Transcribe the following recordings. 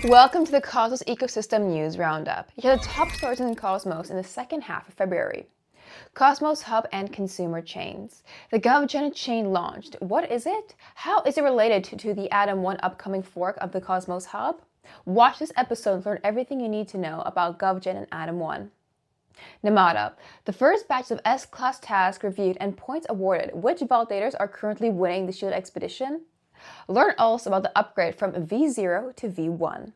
Welcome to the Cosmos Ecosystem News Roundup. Here are the top stories in the Cosmos in the second half of February. Cosmos Hub and Consumer Chains. The GovGen chain launched. What is it? How is it related to the AtomOne upcoming fork of the Cosmos Hub? Watch this episode to learn everything you need to know about GovGen and AtomOne. Namada. The first batch of S-Class tasks reviewed and points awarded. Which validators are currently winning the Shield Expedition? Learn also about the upgrade from V0 to V1.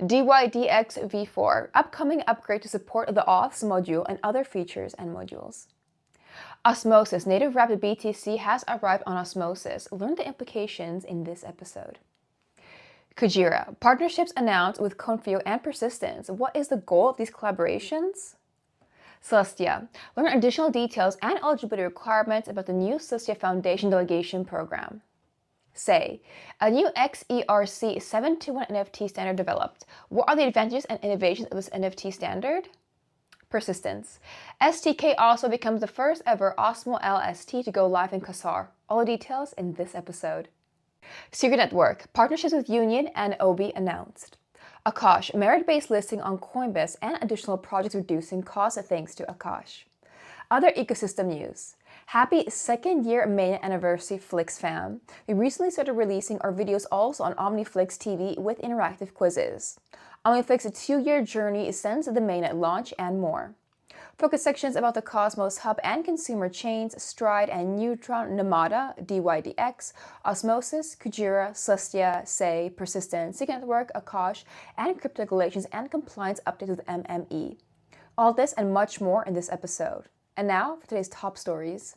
Dydx V4, upcoming upgrade to support the authz module and other features and modules. Osmosis, native rapid BTC has arrived on Osmosis. Learn the implications in this episode. Kujira, partnerships announced with Confio and Persistence. What is the goal of these collaborations? Celestia, learn additional details and eligibility requirements about the new Celestia Foundation delegation program. Say, a new XERC 721 NFT standard developed. What are the advantages and innovations of this NFT standard? Persistence. STK also becomes the first ever Osmo LST to go live in Qatar. All the details in this episode. Secret Network. Partnerships with Union and Obi announced. Akash. Merit-based listing on Coinbase and additional projects reducing costs thanks to Akash. Other ecosystem news. Happy second year mainnet anniversary Flix fam. We recently started releasing our videos also on OmniFlix TV with interactive quizzes. OmniFlix's 2-year journey since the mainnet launch and more. Focus sections about the Cosmos Hub and consumer chains, Stride and Neutron, Namada, Dydx, Osmosis, Kujira, Celestia, Say, Persistence, Secret Network, Akash, and crypto regulations and compliance updates with MME. All this and much more in this episode. And now for today's top stories.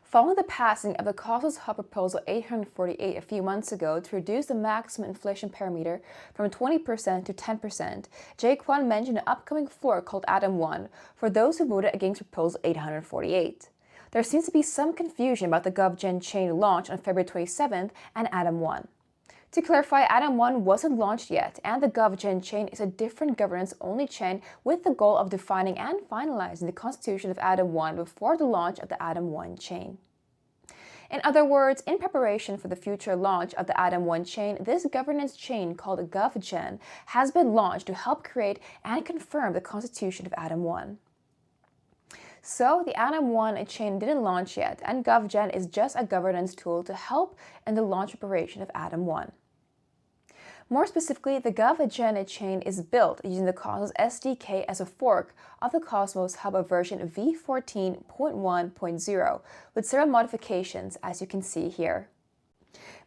Following the passing of the Cosmos Hub Proposal 848 a few months ago to reduce the maximum inflation parameter from 20% to 10%, Jaquan mentioned an upcoming fork called AtomOne for those who voted against Proposal 848. There seems to be some confusion about the GovGen chain launch on February 27th and AtomOne. To clarify, AtomOne wasn't launched yet, and the GovGen chain is a different governance-only chain with the goal of defining and finalizing the constitution of AtomOne before the launch of the AtomOne chain. In other words, in preparation for the future launch of the AtomOne chain, this governance chain called GovGen has been launched to help create and confirm the constitution of AtomOne. So the AtomOne chain didn't launch yet, and GovGen is just a governance tool to help in the launch preparation of AtomOne. More specifically, the GovGen chain is built using the Cosmos SDK as a fork of the Cosmos Hub version v14.1.0 with several modifications, as you can see here.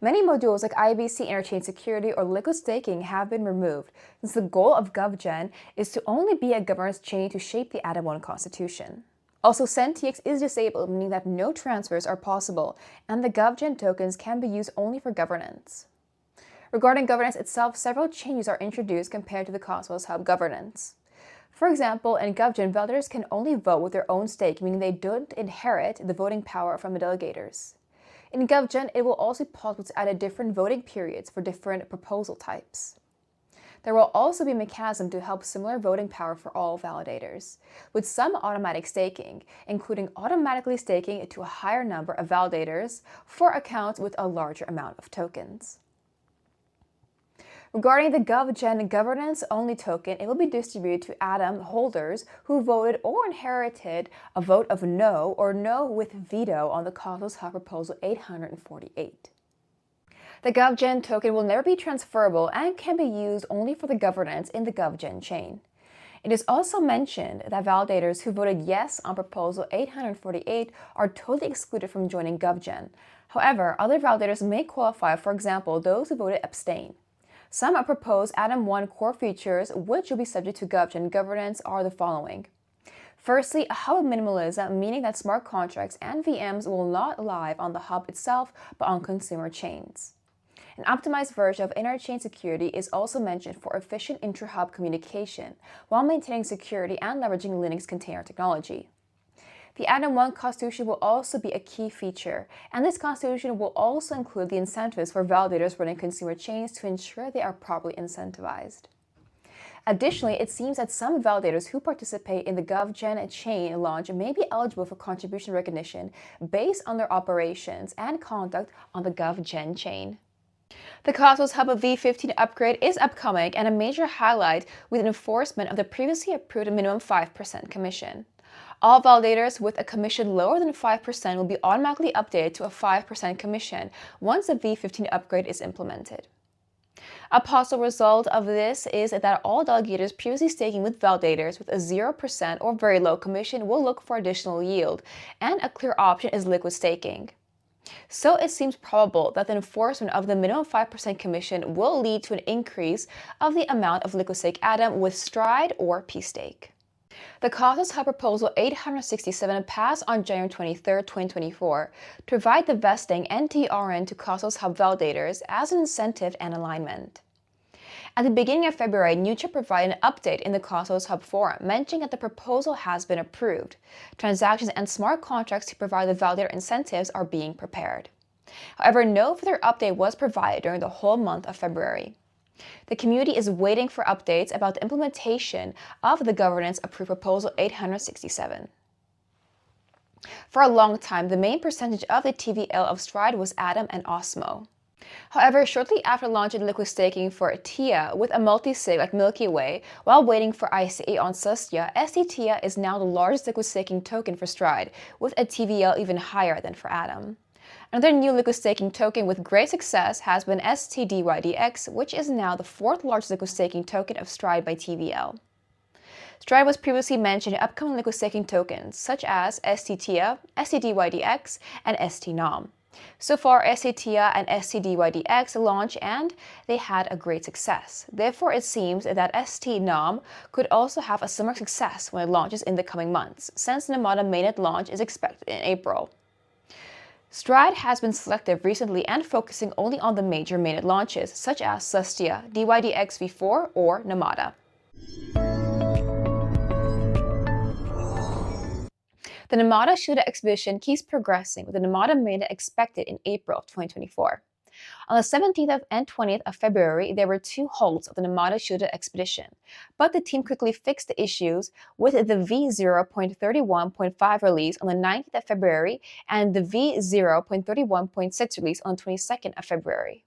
Many modules like IBC interchain security or liquid staking have been removed, since the goal of GovGen is to only be a governance chain to shape the AtomOne constitution. Also, CentDX is disabled, meaning that no transfers are possible, and the GovGen tokens can be used only for governance. Regarding governance itself, several changes are introduced compared to the Cosmos Hub governance. For example, in GovGen, validators can only vote with their own stake, meaning they don't inherit the voting power from the delegators. In GovGen, it will also be possible to add different voting periods for different proposal types. There will also be a mechanism to help similar voting power for all validators, with some automatic staking, including automatically staking to a higher number of validators for accounts with a larger amount of tokens. Regarding the GovGen governance-only token, it will be distributed to Atom holders who voted or inherited a vote of no or no with veto on the Cosmos Hub Proposal 848. The GovGen token will never be transferable and can be used only for the governance in the GovGen chain. It is also mentioned that validators who voted yes on Proposal 848 are totally excluded from joining GovGen. However, other validators may qualify, for example, those who voted abstain. Some proposed AtomOne core features which will be subject to GovGen governance are the following. Firstly, a hub minimalism, meaning that smart contracts and VMs will not live on the hub itself but on consumer chains. An optimized version of interchain security is also mentioned for efficient intra-hub communication while maintaining security and leveraging Linux container technology. The AtomOne constitution will also be a key feature, and this constitution will also include the incentives for validators running consumer chains to ensure they are properly incentivized. Additionally, it seems that some validators who participate in the GovGen chain launch may be eligible for contribution recognition based on their operations and conduct on the GovGen chain. The Cosmos Hub V15 upgrade is upcoming, and a major highlight with enforcement of the previously approved minimum 5% commission. All validators with a commission lower than 5% will be automatically updated to a 5% commission once the V15 upgrade is implemented. A possible result of this is that all delegators previously staking with validators with a 0% or very low commission will look for additional yield, and a clear option is liquid staking. So it seems probable that the enforcement of the minimum 5% commission will lead to an increase of the amount of liquid stake Atom with Stride or P-Stake. The Cosmos Hub Proposal 867 passed on January 23, 2024, to provide the vesting NTRN to Cosmos Hub validators as an incentive and alignment. At the beginning of February, Neutron provided an update in the Cosmos Hub forum mentioning that the proposal has been approved. Transactions and smart contracts to provide the validator incentives are being prepared. However, no further update was provided during the whole month of February. The community is waiting for updates about the implementation of the governance-approved Proposal 867. For a long time, the main percentage of the TVL of Stride was Atom and Osmo. However, shortly after launching liquid staking for TIA with a multi-sig like Milky Way, while waiting for ICA on Celestia, ST-TIA is now the largest liquid staking token for Stride, with a TVL even higher than for Atom. Another new liquid staking token with great success has been Dydx, which is now the fourth largest liquid staking token of Stride by TVL. Stride was previously mentioned in upcoming liquid staking tokens such as ST-TIA, Dydx, and ST-NOM. So far, ST-TIA and Dydx launched and they had a great success. Therefore, it seems that ST-NOM could also have a similar success when it launches in the coming months, since the Namada mainnet launch is expected in April. Stride has been selective recently and focusing only on the major mainnet launches, such as Celestia, Dydx v4, or Namada. The Namada Shooter exhibition keeps progressing, with the Namada mainnet expected in April 2024. On the 17th and 20th of February, there were two halts of the Namada Shooter expedition, but the team quickly fixed the issues with the V0.31.5 release on the 19th of February and the V0.31.6 release on the 22nd of February.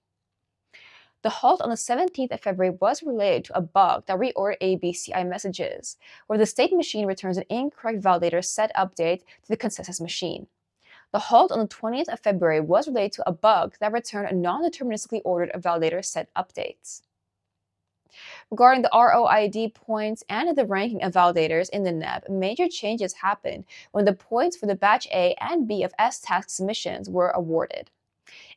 The halt on the 17th of February was related to a bug that reordered ABCI messages, where the state machine returns an incorrect validator set update to the consensus machine. The halt on the 20th of February was related to a bug that returned a non-deterministically ordered validator set updates. Regarding the ROID points and the ranking of validators in the NEB, major changes happened when the points for the Batch A and B of S-task submissions were awarded,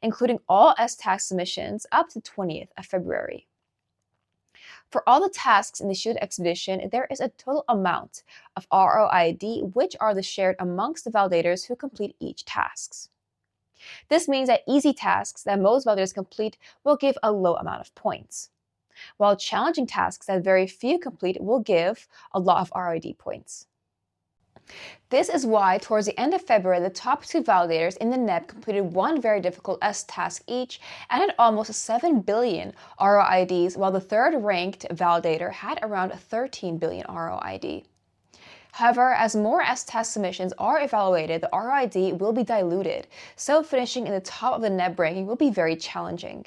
including all S-task submissions up to 20th of February. For all the tasks in the Shoot expedition, there is a total amount of ROID, which are shared amongst the validators who complete each task. This means that easy tasks that most validators complete will give a low amount of points, while challenging tasks that very few complete will give a lot of ROID points. This is why, towards the end of February, the top two validators in the NEB completed one very difficult S-task each and had almost 7 billion ROIDs, while the third-ranked validator had around 13 billion ROID. However, as more S-task submissions are evaluated, the ROID will be diluted, so finishing in the top of the NEB ranking will be very challenging.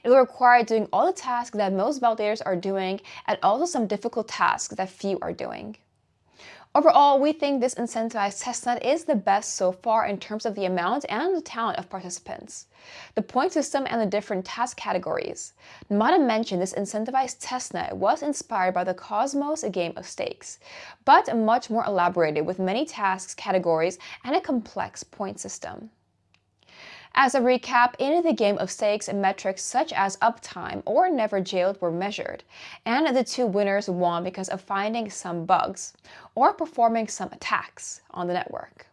It will require doing all the tasks that most validators are doing and also some difficult tasks that few are doing. Overall, we think this incentivized testnet is the best so far in terms of the amount and the talent of participants, the point system, and the different task categories. Namada mentioned this incentivized testnet was inspired by the Cosmos game of stakes, but much more elaborated with many tasks, categories, and a complex point system. As a recap, in the game of stakes, metrics such as uptime or never jailed were measured, and the two winners won because of finding some bugs or performing some attacks on the network.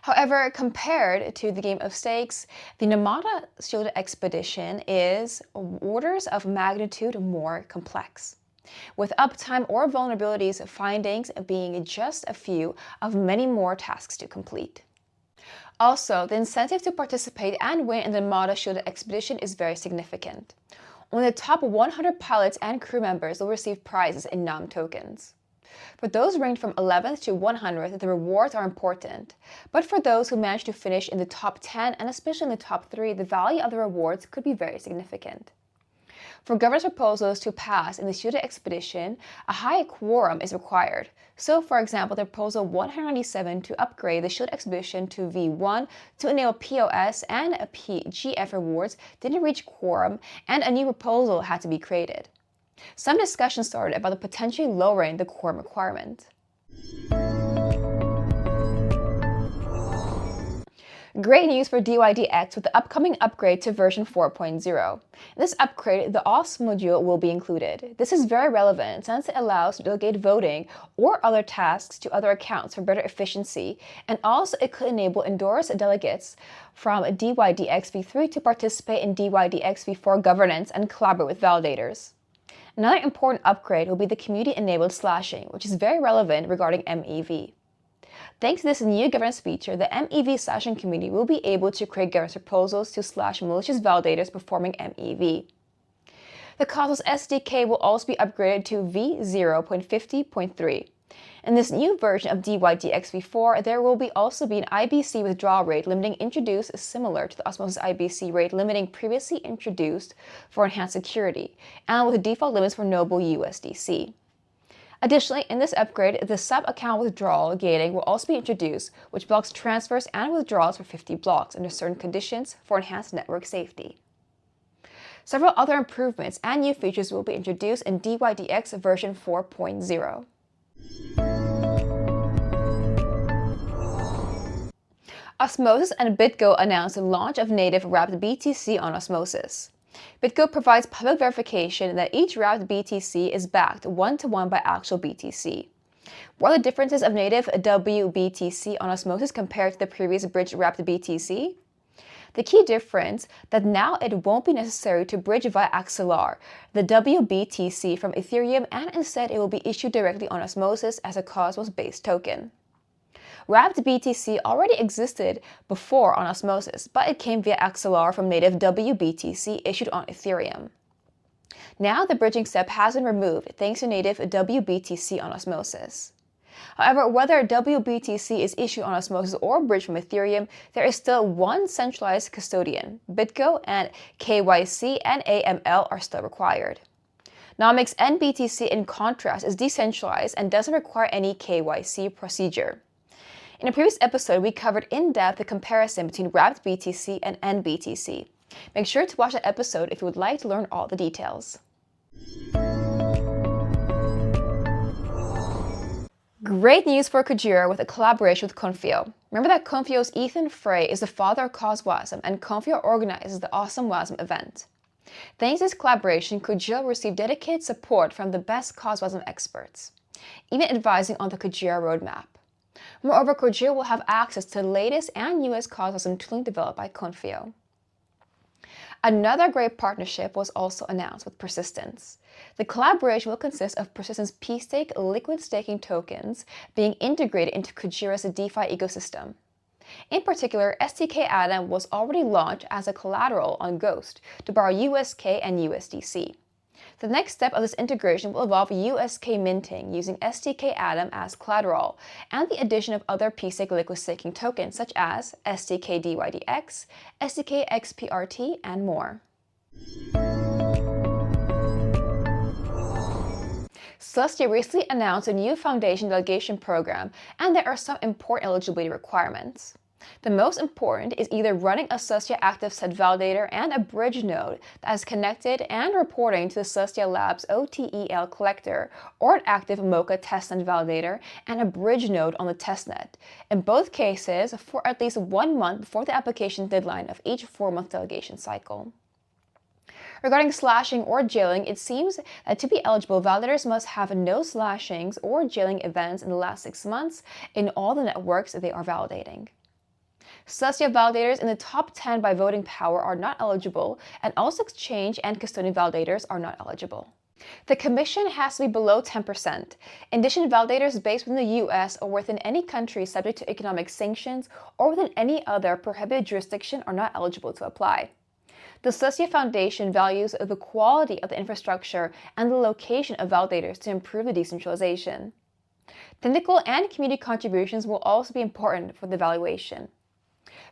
However, compared to the game of stakes, the Namada Shielded Expedition is orders of magnitude more complex, with uptime or vulnerabilities findings being just a few of many more tasks to complete. Also, the incentive to participate and win in the Namada Shielded Expedition is very significant. Only the top 100 pilots and crew members will receive prizes in NAM tokens. For those ranked from 11th to 100th, the rewards are important, but for those who manage to finish in the top 10 and especially in the top 3, the value of the rewards could be very significant. For governance proposals to pass in the shielded expedition, a high quorum is required. So, for example, the proposal 197 to upgrade the shielded expedition to V1 to enable POS and PGF rewards didn't reach quorum, and a new proposal had to be created. Some discussion started about potentially lowering the quorum requirement. Great news for Dydx with the upcoming upgrade to version 4.0. In this upgrade, the authz module will be included. This is very relevant since it allows to delegate voting or other tasks to other accounts for better efficiency, and also it could enable endorsed delegates from Dydx v3 to participate in Dydx v4 governance and collaborate with validators. Another important upgrade will be the community-enabled slashing, which is very relevant regarding MEV. Thanks to this new governance feature, the MEV slashing community will be able to create governance proposals to slash malicious validators performing MEV. The Cosmos SDK will also be upgraded to v0.50.3. In this new version of Dydx v4, there will also be an IBC withdrawal rate limiting introduced similar to the Osmosis IBC rate limiting previously introduced for enhanced security, and with default limits for Noble USDC. Additionally, in this upgrade, the sub-account withdrawal gating will also be introduced, which blocks transfers and withdrawals for 50 blocks under certain conditions for enhanced network safety. Several other improvements and new features will be introduced in Dydx version 4.0. Osmosis and BitGo announced the launch of native wrapped BTC on Osmosis. BitGo provides public verification that each wrapped BTC is backed one-to-one by actual BTC. What are the differences of native WBTC on Osmosis compared to the previous bridge wrapped BTC? The key difference that now it won't be necessary to bridge via Axelar, the WBTC from Ethereum, and instead it will be issued directly on Osmosis as a Cosmos-based token. Wrapped BTC already existed before on Osmosis, but it came via Axelar from native WBTC issued on Ethereum. Now the bridging step has been removed thanks to native WBTC on Osmosis. However, whether WBTC is issued on Osmosis or bridged from Ethereum, there is still one centralized custodian. BitGo and KYC and AML are still required. Nomics and BTC, in contrast, is decentralized and doesn't require any KYC procedure. In a previous episode, we covered in depth the comparison between wrapped BTC and NBTC. Make sure to watch that episode if you would like to learn all the details. Great news for Kujira with a collaboration with Confio. Remember that Confio's Ethan Frey is the father of CosWasm, and Confio organizes the Awesome Wasm event. Thanks to this collaboration, Kujira will receive dedicated support from the best CosWasm experts, even advising on the Kujira roadmap. Moreover, Kujira will have access to the latest and newest CosWasm tooling developed by Confio. Another great partnership was also announced with Persistence. The collaboration will consist of Persistence P-Stake liquid staking tokens being integrated into Kujira's DeFi ecosystem. In particular, STK Atom was already launched as a collateral on Ghost to borrow USK and USDC. The next step of this integration will involve USK minting using STK Atom as collateral and the addition of other P-Stake liquid staking tokens such as STK Dydx, STK XPRT, and more. Celestia recently announced a new foundation delegation program, and there are some important eligibility requirements. The most important is either running a Celestia active set validator and a bridge node that is connected and reporting to the Celestia Labs OTEL collector, or an active Mocha testnet validator and a bridge node on the testnet, in both cases for at least 1 month before the application deadline of each 4-month delegation cycle. Regarding slashing or jailing, it seems that to be eligible, validators must have no slashings or jailing events in the last 6 months in all the networks they are validating. Celestia validators in the top 10 by voting power are not eligible, and also exchange and custodian validators are not eligible. The commission has to be below 10%. In addition, validators based within the US or within any country subject to economic sanctions or within any other prohibited jurisdiction are not eligible to apply. The Celestia Foundation values the quality of the infrastructure and the location of validators to improve the decentralization. Technical and community contributions will also be important for the evaluation.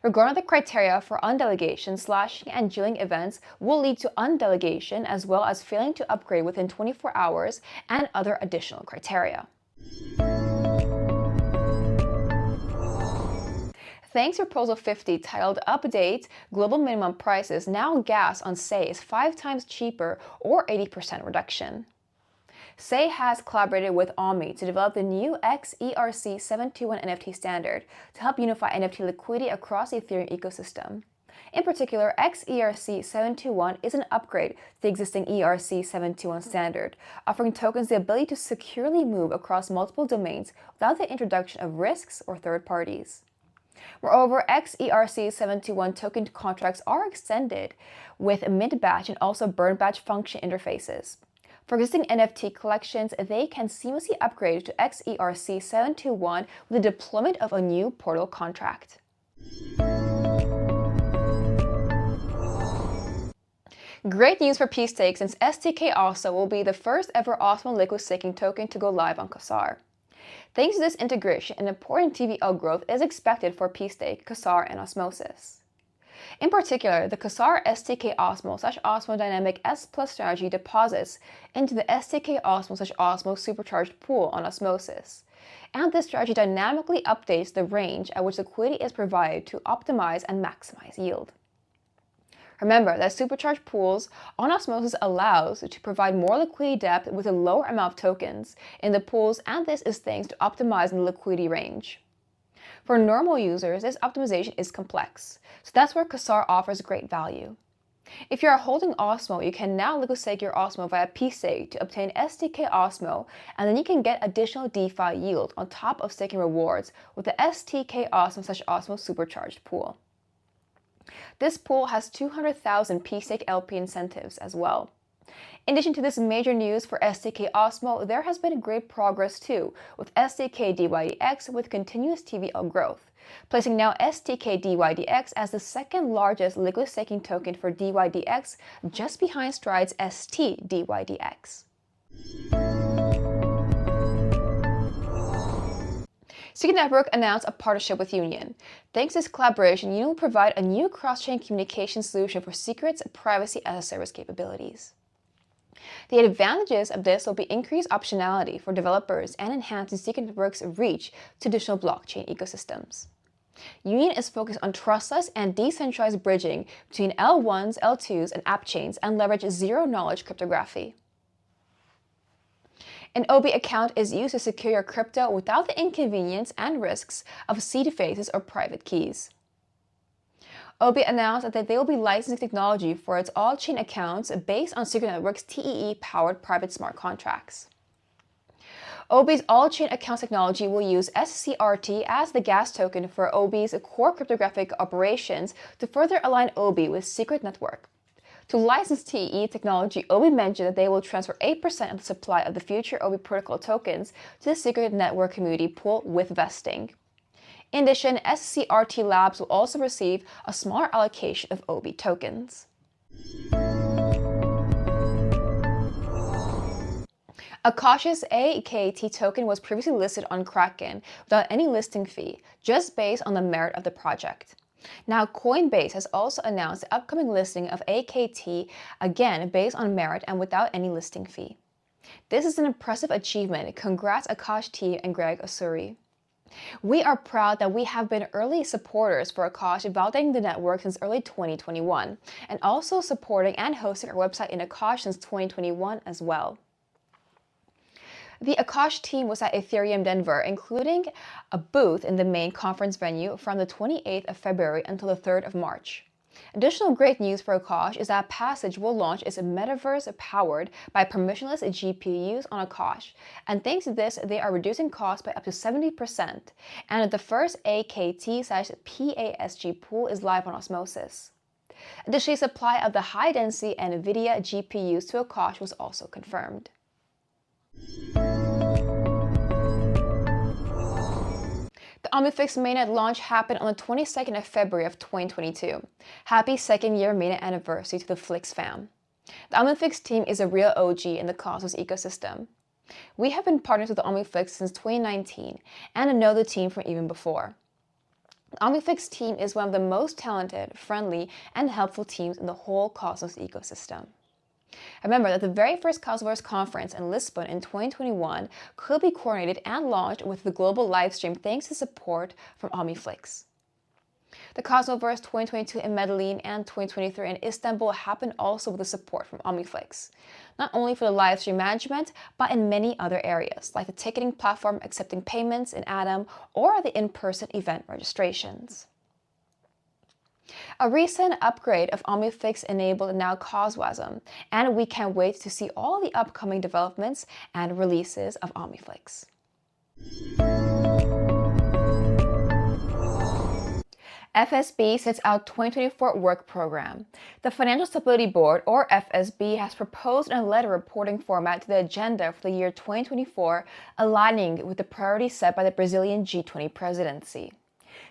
Regarding the criteria for undelegation, slashing and jilling events will lead to undelegation as well as failing to upgrade within 24 hours and other additional criteria. Thanks to Proposal 50 titled Update, global minimum prices, now gas on SEI is 5 times cheaper or 80% reduction. SEI has collaborated with Omni to develop the new XERC721 NFT standard to help unify NFT liquidity across the Ethereum ecosystem. In particular, XERC721 is an upgrade to the existing ERC721 standard, offering tokens the ability to securely move across multiple domains without the introduction of risks or third parties. Moreover, XERC721 token contracts are extended with mint-batch and also burn-batch function interfaces. For existing NFT collections, they can seamlessly upgrade to XERC721 with the deployment of a new portal contract. Great news for P-Stake since STK also will be the first ever Osmo liquid staking token to go live on Quasar. Thanks to this integration, an important TVL growth is expected for P-Stake, Quasar, and Osmosis. In particular, the Quasar STK Osmo/Osmo Dynamic S Plus strategy deposits into the STK Osmo/Osmo supercharged pool on Osmosis, and this strategy dynamically updates the range at which liquidity is provided to optimize and maximize yield. Remember that supercharged pools on Osmosis allows to provide more liquidity depth with a lower amount of tokens in the pools, and this is thanks to optimizing the liquidity range. For normal users, this optimization is complex, so that's where Quasar offers great value. If you are holding Osmo, you can now liquid stake your Osmo via P-Stake to obtain STK Osmo, and then you can get additional DeFi yield on top of staking rewards with the STK Osmo/Osmo supercharged pool. This pool has 200,000 P-Stake LP incentives as well. In addition to this major news for STK Osmo, there has been great progress too, with STK Dydx with continuous TVL growth, placing now STK Dydx as the second largest liquid staking token for Dydx, just behind Stride's ST Dydx. Secret Network announced a partnership with Union. Thanks to this collaboration, Union will provide a new cross-chain communication solution for secrets, privacy as a service capabilities. The advantages of this will be increased optionality for developers and enhancing Secret Network's reach to additional blockchain ecosystems. Union is focused on trustless and decentralized bridging between L1s, L2s, and app chains and leverage zero-knowledge cryptography. An OB account is used to secure your crypto without the inconvenience and risks of seed phases or private keys. OB announced that they will be licensing technology for its all-chain accounts based on Secret Network's TEE-powered private smart contracts. OB's all-chain account technology will use SCRT as the gas token for OB's core cryptographic operations to further align OB with Secret Network. To license TEE technology, OB mentioned that they will transfer 8% of the supply of the future OB protocol tokens to the Secret Network community pool with vesting. In addition, SCRT Labs will also receive a smaller allocation of OB tokens. Akash's AKT token was previously listed on Kraken without any listing fee, just based on the merit of the project. Now, Coinbase has also announced the upcoming listing of AKT, again based on merit and without any listing fee. This is an impressive achievement. Congrats Akash team and Greg Osuri. We are proud that we have been early supporters for Akash, validating the network since early 2021, and also supporting and hosting our website in Akash since 2021 as well. The Akash team was at Ethereum Denver, including a booth in the main conference venue from the 28th of February until the 3rd of March. Additional great news for Akash is that Passage will launch its metaverse powered by permissionless GPUs on Akash, and thanks to this, they are reducing costs by up to 70%, and the first AKT/PASG pool is live on Osmosis. Additionally, supply of the high-density NVIDIA GPUs to Akash was also confirmed. The The OmniFlix mainnet launch happened on the 22nd of February of 2022. Happy second year mainnet anniversary to the Flix fam. The OmniFlix team is a real OG in the Cosmos ecosystem. We have been partners with the OmniFlix since 2019 and know the team from even before. The OmniFlix team is one of the most talented, friendly, and helpful teams in the whole Cosmos ecosystem. Remember that the very first Cosmos conference in Lisbon in 2021 could be coordinated and launched with the global livestream thanks to support from OmniFlix. The Cosmoverse 2022 in Medellin and 2023 in Istanbul happened also with the support from OmniFlix, not only for the livestream management, but in many other areas, like the ticketing platform accepting payments in Atom or the in-person event registrations. A recent upgrade of OmniFlix enabled now Coswasm, and we can't wait to see all the upcoming developments and releases of OmniFlix. FSB sets out 2024 work program. The Financial Stability Board, or FSB, has proposed a letter reporting format to the agenda for the year 2024, aligning with the priorities set by the Brazilian G20 presidency.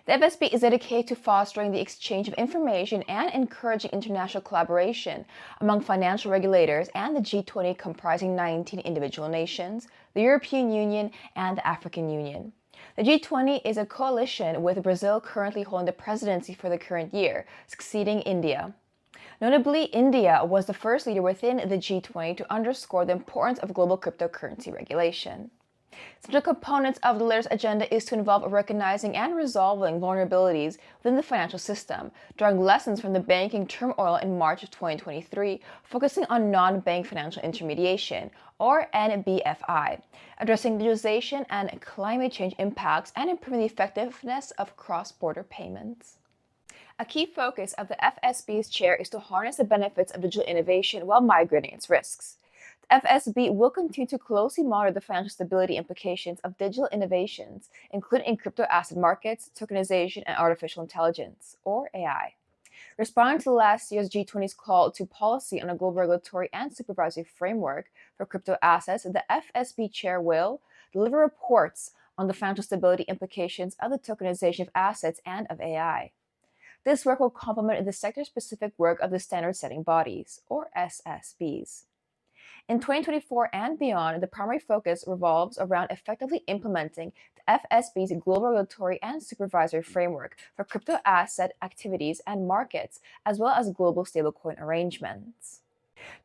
The FSB is dedicated to fostering the exchange of information and encouraging international collaboration among financial regulators and the G20, comprising 19 individual nations, the European Union, and the African Union. The G20 is a coalition with Brazil currently holding the presidency for the current year, succeeding India. Notably, India was the first leader within the G20 to underscore the importance of global cryptocurrency regulation. Central components of the letter's agenda is to involve recognizing and resolving vulnerabilities within the financial system, drawing lessons from the banking turmoil in March of 2023, focusing on non-bank financial intermediation, or NBFI, addressing digitalization and climate change impacts, and improving the effectiveness of cross-border payments. A key focus of the FSB's chair is to harness the benefits of digital innovation while migrating its risks. FSB will continue to closely monitor the financial stability implications of digital innovations, including in crypto asset markets, tokenization, and artificial intelligence, or AI. Responding to last year's G20's call to policy on a global regulatory and supervisory framework for crypto assets, the FSB chair will deliver reports on the financial stability implications of the tokenization of assets and of AI. This work will complement the sector-specific work of the standard-setting bodies, or SSBs. In 2024 and beyond, the primary focus revolves around effectively implementing the FSB's global regulatory and supervisory framework for crypto asset activities and markets, as well as global stablecoin arrangements.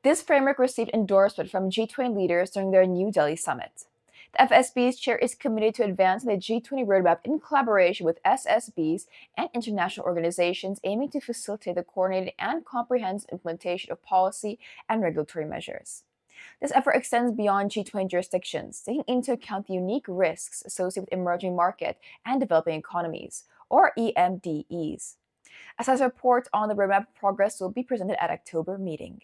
This framework received endorsement from G20 leaders during their New Delhi summit. The FSB's chair is committed to advancing the G20 roadmap in collaboration with SSBs and international organizations, aiming to facilitate the coordinated and comprehensive implementation of policy and regulatory measures. This effort extends beyond G20 jurisdictions, taking into account the unique risks associated with emerging market and developing economies, or EMDEs. A status report on the roadmap progress will be presented at October meeting.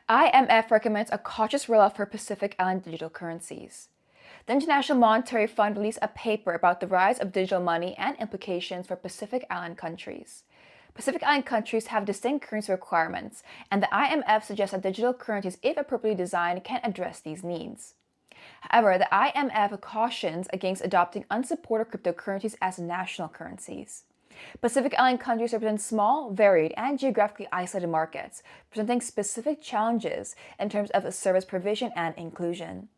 IMF recommends a cautious rollout for Pacific Island digital currencies. The International Monetary Fund released a paper about the rise of digital money and implications for Pacific Island countries. Pacific Island countries have distinct currency requirements, and the IMF suggests that digital currencies, if appropriately designed, can address these needs. However, the IMF cautions against adopting unsupported cryptocurrencies as national currencies. Pacific Island countries represent small, varied, and geographically isolated markets, presenting specific challenges in terms of service provision and inclusion.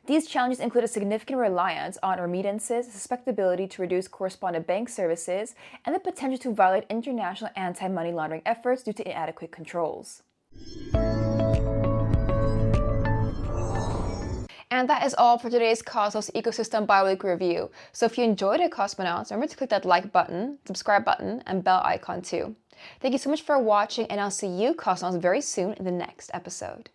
These challenges include a significant reliance on remittances, susceptibility to reduce correspondent bank services, and the potential to violate international anti-money laundering efforts due to inadequate controls. And that is all for today's Cosmos Ecosystem Bi-Weekly Review. So if you enjoyed it, Cosmonauts, remember to click that like button, subscribe button, and bell icon too. Thank you so much for watching, and I'll see you, Cosmonauts, very soon in the next episode.